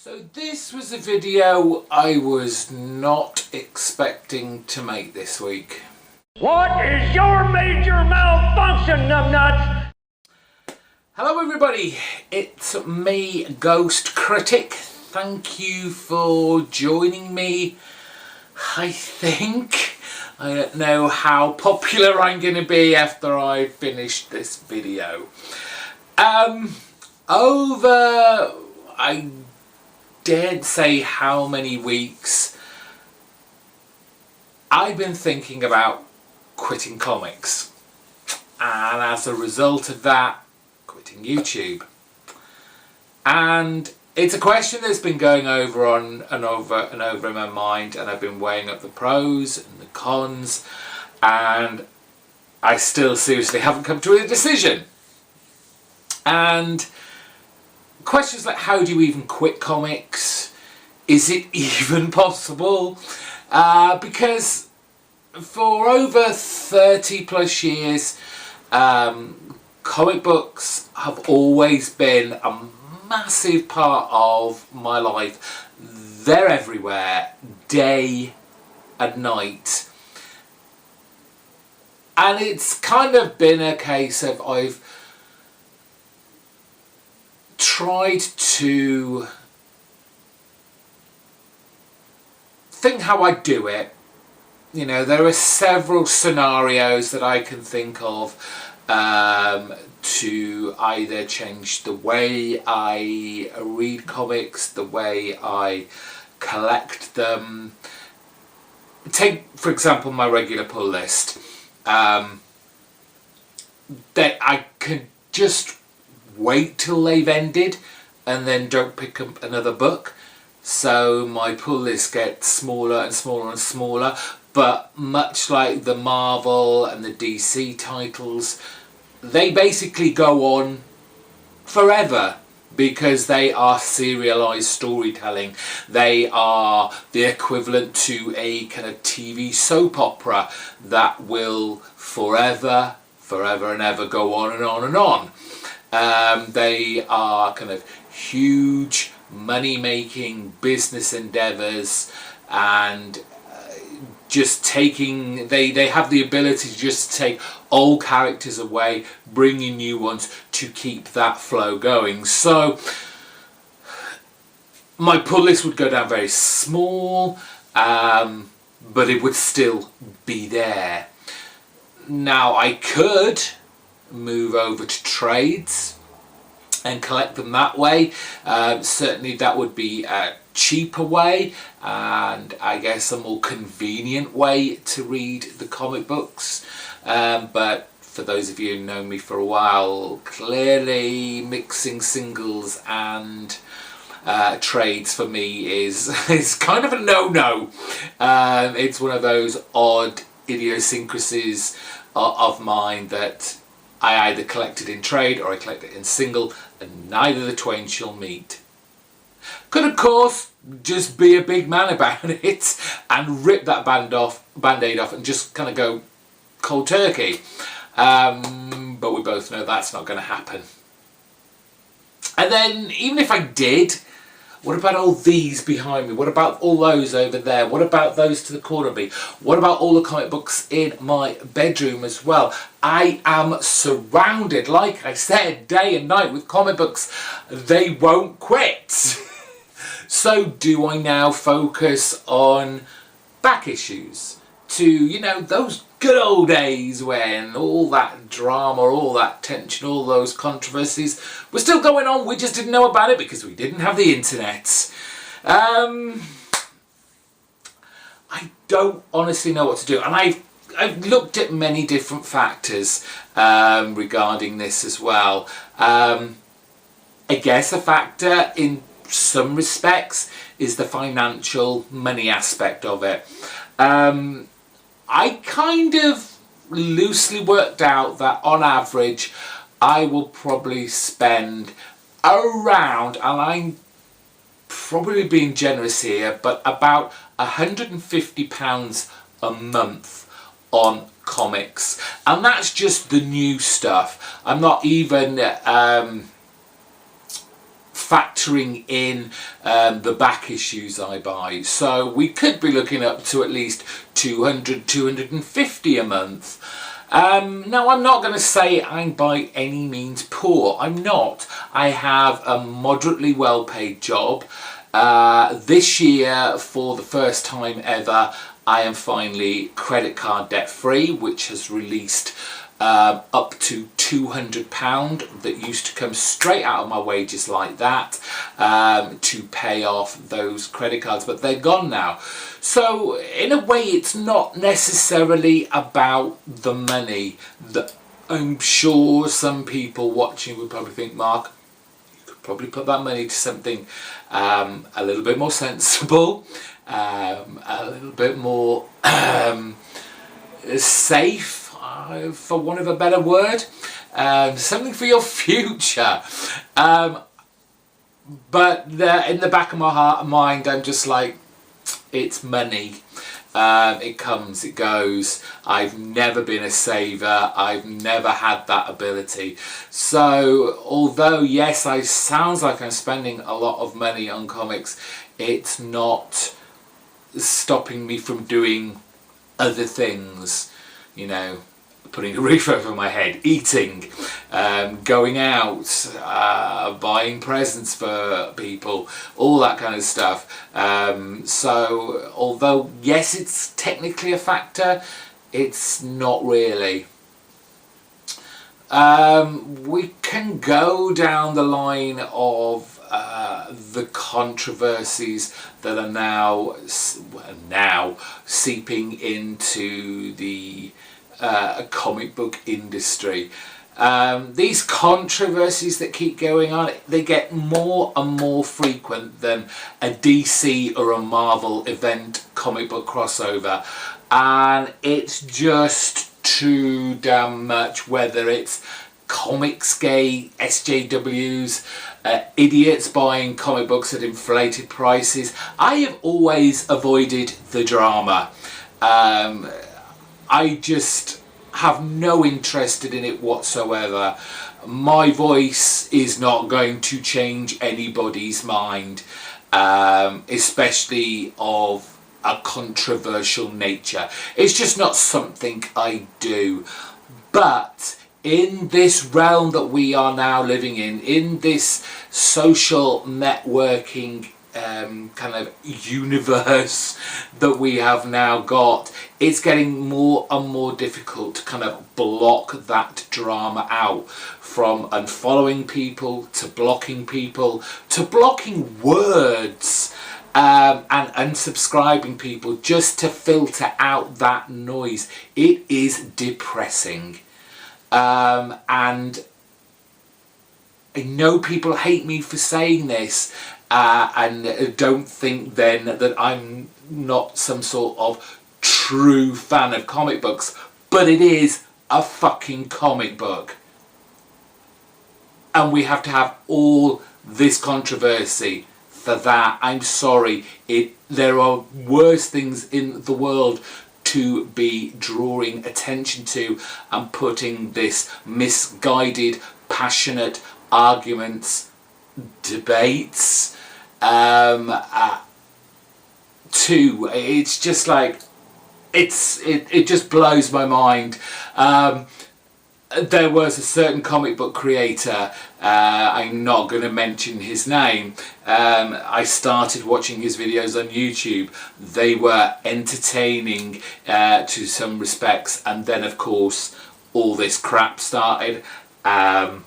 So this was a video I was not expecting to make this week. What is your major malfunction, numbnuts? Hello everybody, it's me, GhostCritic. Thank you for joining me. I don't know how popular I'm going to be after I finish this video. I daren't say how many weeks I've been thinking about quitting comics, and as a result of that, quitting YouTube. And it's a question that's been going over and over in my mind, and I've been weighing up the pros and the cons, and I still seriously haven't come to a decision. And questions like, how do you even quit comics? Is it even possible? Because for over 30 plus years, comic books have always been a massive part of my life. They're everywhere, day and night. And it's kind of been a case of I've tried to think how I do it. You know, there are several scenarios that I can think of to either change the way I read comics, the way I collect them. Take, for example, my regular pull list. That I can just wait till they've ended and then don't pick up another book. So my pull list gets smaller and smaller and smaller. But much like the Marvel and the DC titles, they basically go on forever because they are serialized storytelling. They are the equivalent to a kind of TV soap opera that will forever and ever go on and on and on. They are kind of huge money-making business endeavors, and just taking, they have the ability to just take old characters away, bring in new ones to keep that flow going. So my pull list would go down very small, but it would still be there. Now I could move over to trades and collect them that way. Certainly that would be a cheaper way, and I guess a more convenient way to read the comic books. But for those of you who know me for a while, clearly mixing singles and trades for me is kind of a no-no. It's one of those odd idiosyncrasies of mine that I either collect it in trade or I collect it in single, and neither the twain shall meet. Could of course just be a big man about it and rip that band-aid off and just kind of go cold turkey. But we both know that's not going to happen. And then even if I did, what about all these behind me? What about all those over there? What about those to the corner of me? What about all the comic books in my bedroom as well? I am surrounded, like I said, day and night with comic books. They won't quit. So do I now focus on back issues to, you know, those good old days when all that drama, all that tension, all those controversies were still going on, we just didn't know about it because we didn't have the internet. I don't honestly know what to do, and I've looked at many different factors regarding this as well. I guess a factor in some respects is the financial money aspect of it. I kind of loosely worked out that on average I will probably spend around, and I'm probably being generous here, but about £150 a month on comics, and that's just the new stuff. I'm not even factoring in the back issues I buy. So we could be looking up to at least 200, 250 a month. Now, I'm not going to say I'm by any means poor. I'm not. I have a moderately well-paid job. This year, for the first time ever, I am finally credit card debt free, which has released up to £200 that used to come straight out of my wages like that to pay off those credit cards, but they're gone now. So in a way, it's not necessarily about the money. That I'm sure some people watching would probably think, Mark, you could probably put that money to something a little bit more sensible, a little bit more safe, for want of a better word, something for your future. But in the back of my heart and mind, I'm just like, it's money. It comes, it goes. I've never been a saver. I've never had that ability. So although yes, I sounds like I'm spending a lot of money on comics, it's not stopping me from doing other things, you know, putting a roof over my head, eating, going out, buying presents for people, all that kind of stuff. So although yes, it's technically a factor, it's not really. We can go down the line of the controversies that are now seeping into the comic book industry. These controversies that keep going on, they get more and more frequent than a DC or a Marvel event comic book crossover, and it's just too damn much, whether it's Comicsgate, SJWs, idiots buying comic books at inflated prices. I have always avoided the drama. I just have no interest in it whatsoever. My voice is not going to change anybody's mind, especially of a controversial nature. It's just not something I do. But in this realm that we are now living in this social networking kind of universe that we have now got, it's getting more and more difficult to kind of block that drama out, from unfollowing people to blocking words, and unsubscribing people just to filter out that noise. It is depressing. And I know people hate me for saying this, and don't think then that I'm not some sort of true fan of comic books, but it is a fucking comic book. And we have to have all this controversy for that. I'm sorry, there are worse things in the world to be drawing attention to and putting this misguided, passionate arguments, debates to. It's just like, it just blows my mind. There was a certain comic book creator, I'm not going to mention his name. I started watching his videos on YouTube. They were entertaining to some respects, and then of course all this crap started. For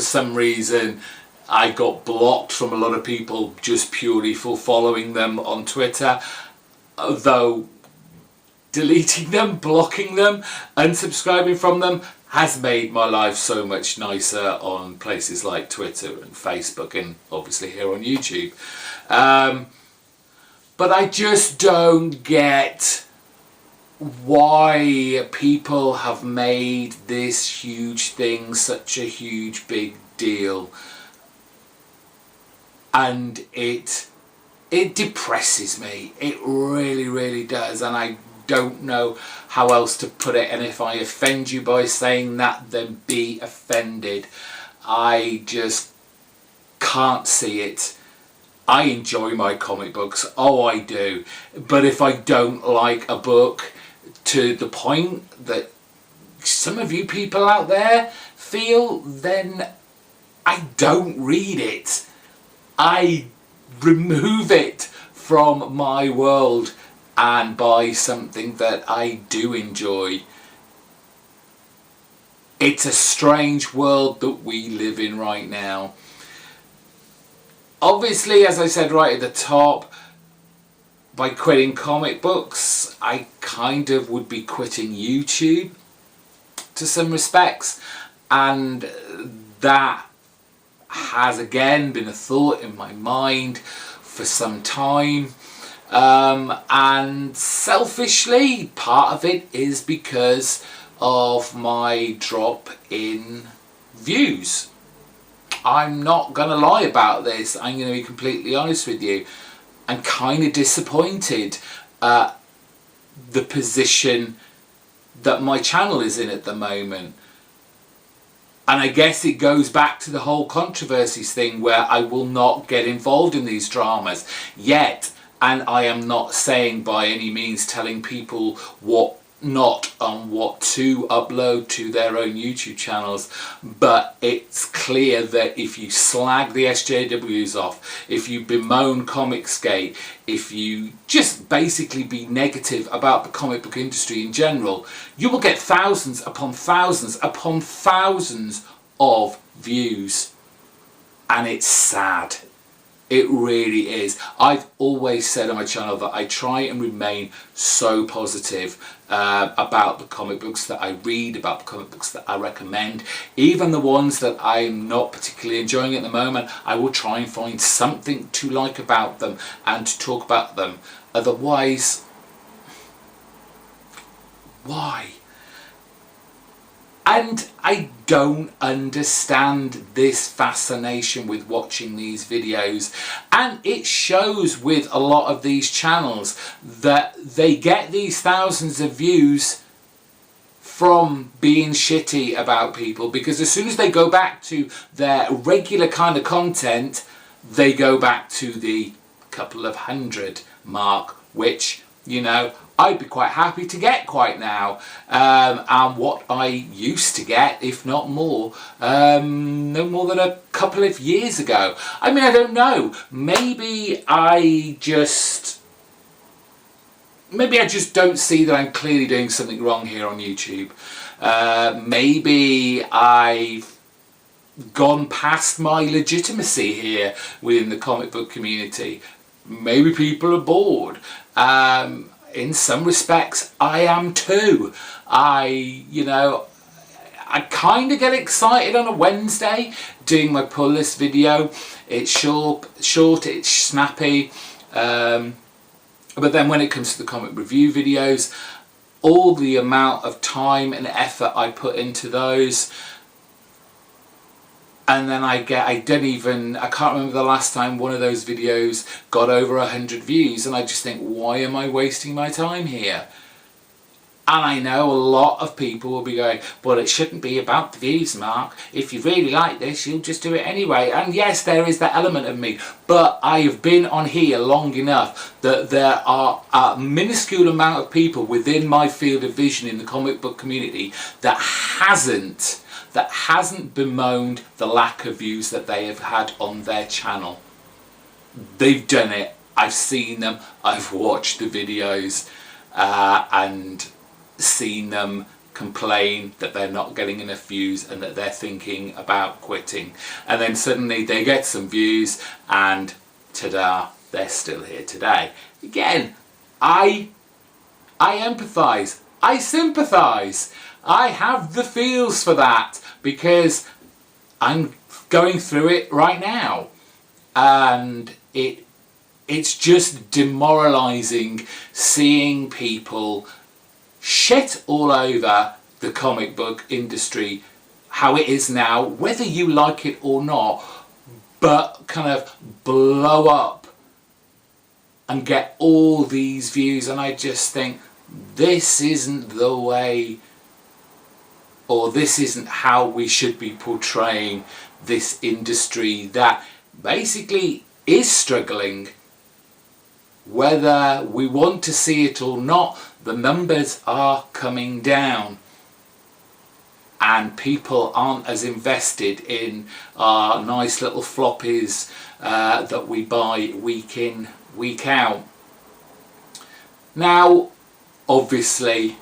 some reason I got blocked from a lot of people just purely for following them on Twitter, though deleting them, blocking them, unsubscribing from them has made my life so much nicer on places like Twitter and Facebook, and obviously here on YouTube. But I just don't get why people have made this huge thing such a huge big deal, and it depresses me. It really does, and I don't know how else to put it. And if I offend you by saying that, then be offended. I just can't see it. I enjoy my comic books, oh I do, but if I don't like a book to the point that some of you people out there feel, then I don't read it. I remove it from my world and buy something that I do enjoy. It's a strange world that we live in right now. Obviously, as I said right at the top, by quitting comic books, I kind of would be quitting YouTube to some respects, and that has again been a thought in my mind for some time, and selfishly part of it is because of my drop in views. I'm not gonna lie about this, I'm gonna be completely honest with you. I'm kind of disappointed at the position that my channel is in at the moment. And I guess it goes back to the whole controversies thing where I will not get involved in these dramas yet. And I am not saying by any means telling people what not on what to upload to their own YouTube channels, but it's clear that if you slag the SJWs off, if you bemoan Comicsgate, if you just basically be negative about the comic book industry in general, you will get thousands upon thousands upon thousands of views, and it's sad. It really is. I've always said on my channel that I try and remain so positive about the comic books that I read, about the comic books that I recommend. Even the ones that I'm not particularly enjoying at the moment, I will try and find something to like about them and to talk about them. Otherwise, why? And I don't understand this fascination with watching these videos, and it shows with a lot of these channels that they get these thousands of views from being shitty about people, because as soon as they go back to their regular kind of content, they go back to the couple of hundred mark, which, you know, I'd be quite happy to get quite now, and what I used to get, if not more, no more than a couple of years ago. I mean, I don't know, maybe I just don't see that I'm clearly doing something wrong here on YouTube. Maybe I've gone past my legitimacy here within the comic book community. Maybe people are bored. In some respects, I am too. I kind of get excited on a Wednesday doing my pull list video. It's short, it's snappy. But then when it comes to the comic review videos, all the amount of time and effort I put into those, and then I can't remember the last time one of those videos got over 100 views, and I just think, why am I wasting my time here? And I know a lot of people will be going, well, it shouldn't be about the views, Mark. If you really like this, you'll just do it anyway. And yes, there is that element of me, but I have been on here long enough that there are a minuscule amount of people within my field of vision in the comic book community that hasn't bemoaned the lack of views that they have had on their channel. They've done it. I've seen them. I've watched the videos and seen them complain that they're not getting enough views and that they're thinking about quitting. And then suddenly they get some views and ta-da, they're still here today. Again, I empathise. I sympathise. I have the feels for that because I'm going through it right now, and it's just demoralising seeing people shit all over the comic book industry, how it is now, whether you like it or not, but kind of blow up and get all these views, and I just think, this isn't the way, or this isn't how we should be portraying this industry that basically is struggling. Whether we want to see it or not, the numbers are coming down. And people aren't as invested in our nice little floppies that we buy week in, week out. Now, obviously,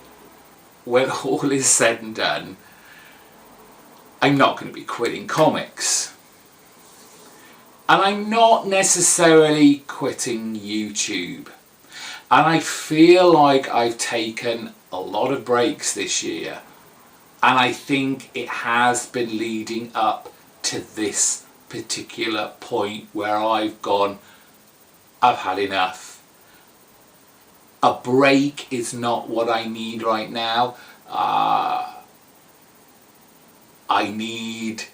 when all is said and done, I'm not going to be quitting comics. And I'm not necessarily quitting YouTube. And I feel like I've taken a lot of breaks this year. And I think it has been leading up to this particular point where I've gone, I've had enough. A break is not what I need right now. I need,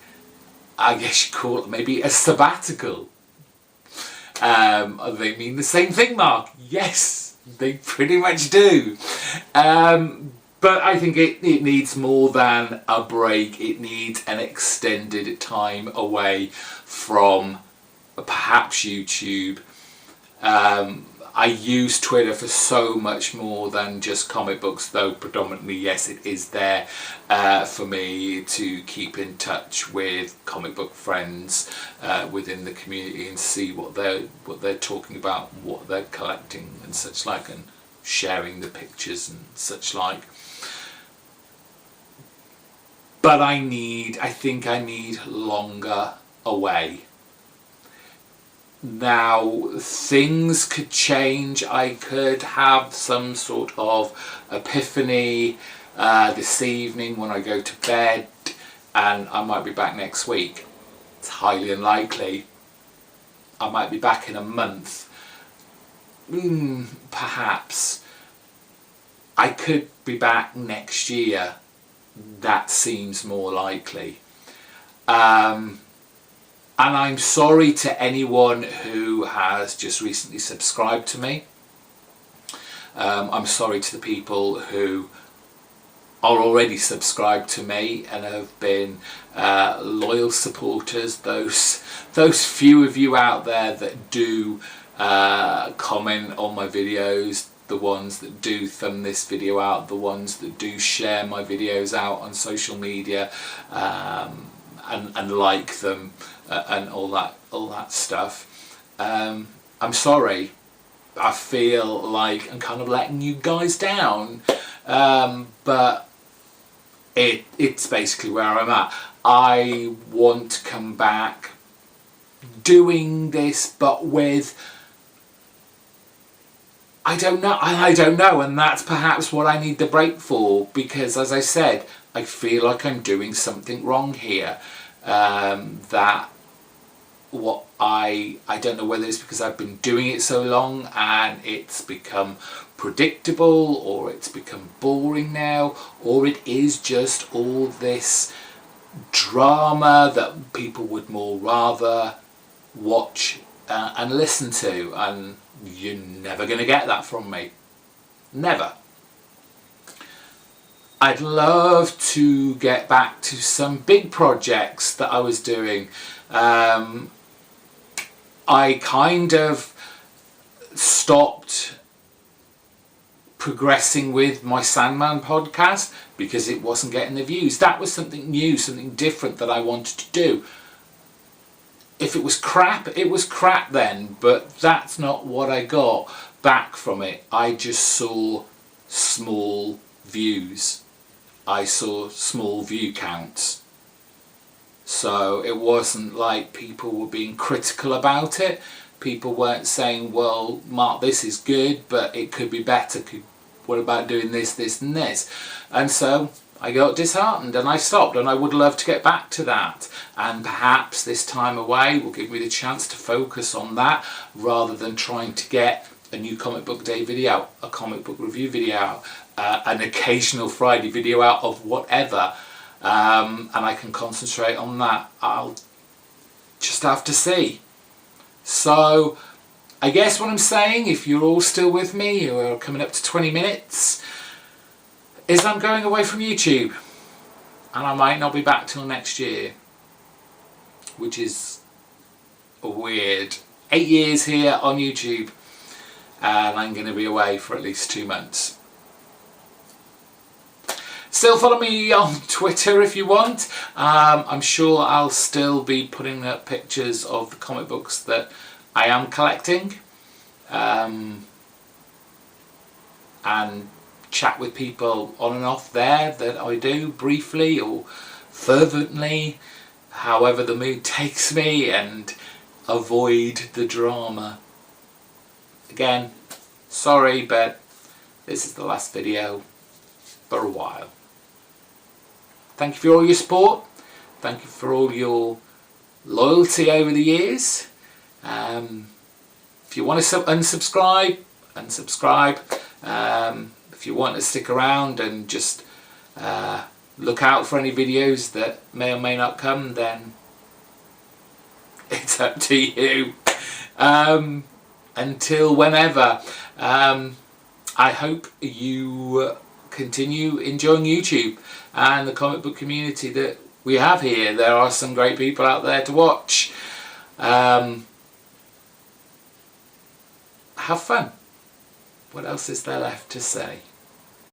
I guess you call it maybe a sabbatical. They mean the same thing, Mark. Yes, they pretty much do. But I think it needs more than a break. It needs an extended time away from perhaps YouTube. I use Twitter for so much more than just comic books, though predominantly, yes, it is there for me to keep in touch with comic book friends within the community and see what they're talking about, what they're collecting and such like, and sharing the pictures and such like. But I think I need longer away. Now, things could change. I could have some sort of epiphany this evening when I go to bed, and I might be back next week. It's highly unlikely. I might be back in a month. Perhaps. I could be back next year. That seems more likely. And I'm sorry to anyone who has just recently subscribed to me. I'm sorry to the people who are already subscribed to me and have been loyal supporters. Those few of you out there that do comment on my videos, the ones that do thumb this video out, the ones that do share my videos out on social media and like them. And all that stuff. I'm sorry. I feel like I'm kind of letting you guys down, but it's basically where I'm at. I want to come back doing this, but with I don't know, and that's perhaps what I need the break for, because as I said, I feel like I'm doing something wrong here. That what I don't know whether it's because I've been doing it so long and it's become predictable, or it's become boring now, or it is just all this drama that people would more rather watch and listen to, and you're never going to get that from me. Never. I'd love to get back to some big projects that I was doing. I kind of stopped progressing with my Sandman podcast because it wasn't getting the views. That was something new, something different that I wanted to do. If it was crap, it was crap then, but that's not what I got back from it. I just saw small views. I saw small view counts. So it wasn't like people were being critical about it. People weren't saying, well, Mark, this is good, but it could be better. What about doing this, this and this? And so I got disheartened and I stopped, and I would love to get back to that. And perhaps this time away will give me the chance to focus on that rather than trying to get a new comic book day video out, a comic book review video out, an occasional Friday video out of whatever. And I can concentrate on that. I'll just have to see. So I guess what I'm saying, if you're all still with me, we're coming up to 20 minutes, is I'm going away from YouTube, and I might not be back till next year, which is weird. 8 years here on YouTube, and I'm going to be away for at least 2 months. Still follow me on Twitter if you want. I'm sure I'll still be putting up pictures of the comic books that I am collecting, and chat with people on and off there that I do briefly or fervently, however the mood takes me, and avoid the drama. Again, sorry, but this is the last video for a while. Thank you for all your support. Thank you for all your loyalty over the years. If you want to unsubscribe, unsubscribe. If you want to stick around and just look out for any videos that may or may not come, then it's up to you. Until whenever, I hope you continue enjoying YouTube and the comic book community that we have here. There are some great people out there to watch. Have fun. What else is there left to say?